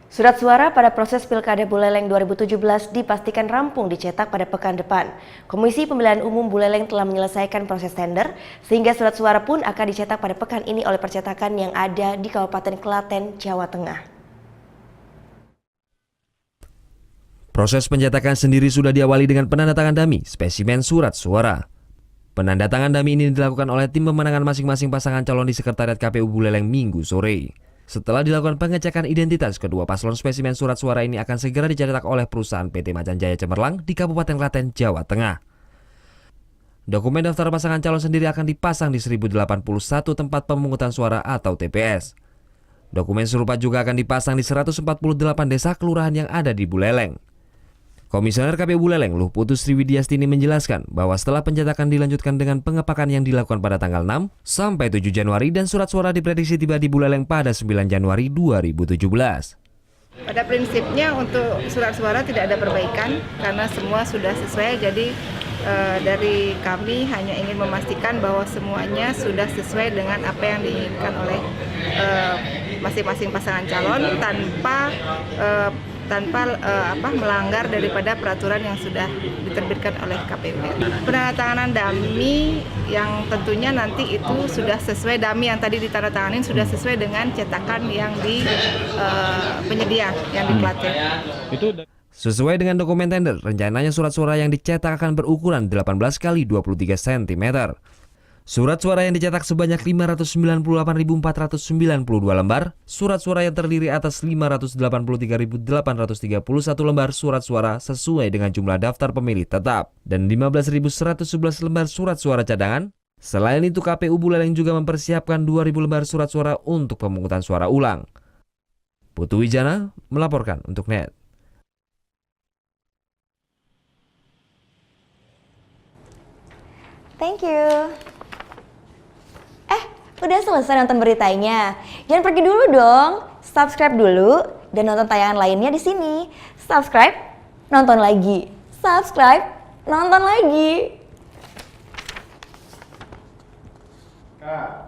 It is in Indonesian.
Surat suara pada proses Pilkada Buleleng 2017 dipastikan rampung dicetak pada pekan depan. Komisi Pemilihan Umum Buleleng telah menyelesaikan proses tender, sehingga surat suara pun akan dicetak pada pekan ini oleh percetakan yang ada di Kabupaten Klaten, Jawa Tengah. Proses pencetakan sendiri sudah diawali dengan penandatangan dummy spesimen surat suara. Penandatangan dummy ini dilakukan oleh tim pemenangan masing-masing pasangan calon di Sekretariat KPU Buleleng Minggu sore. Setelah dilakukan pengecekan identitas, kedua paslon spesimen surat suara ini akan segera dicetak oleh perusahaan PT Macan Jaya Cemerlang di Kabupaten Klaten, Jawa Tengah. Dokumen daftar pasangan calon sendiri akan dipasang di 1081 tempat pemungutan suara atau TPS. Dokumen serupa juga akan dipasang di 148 desa kelurahan yang ada di Buleleng. Komisioner KPU Buleleng, Luh Putu Sriwidiastini menjelaskan bahwa setelah pencetakan dilanjutkan dengan pengepakan yang dilakukan pada tanggal 6 sampai 7 Januari dan surat suara diprediksi tiba di Buleleng pada 9 Januari 2017. Pada prinsipnya untuk surat suara tidak ada perbaikan karena semua sudah sesuai, jadi dari kami hanya ingin memastikan bahwa semuanya sudah sesuai dengan apa yang diinginkan oleh masing-masing pasangan calon tanpa melanggar daripada peraturan yang sudah diterbitkan oleh KPU. Penandatanganan dummy yang tentunya nanti itu sudah sesuai, dummy yang tadi ditandatanganin sudah sesuai dengan cetakan yang di penyedia yang di Klaten. Sesuai dengan dokumen tender, rencananya surat suara yang dicetak akan berukuran 18 x 23 cm. Surat suara yang dicetak sebanyak 598.492 lembar, surat suara yang terdiri atas 583.831 lembar surat suara sesuai dengan jumlah daftar pemilih tetap, dan 15.111 lembar surat suara cadangan. Selain itu, KPU Buleleng juga mempersiapkan 2.000 lembar surat suara untuk pemungutan suara ulang. Putu Wijana melaporkan untuk NET. Thank you. Udah selesai nonton beritanya? Jangan pergi dulu dong. Subscribe dulu dan nonton tayangan lainnya di sini. Subscribe, nonton lagi. Subscribe, nonton lagi. Kak.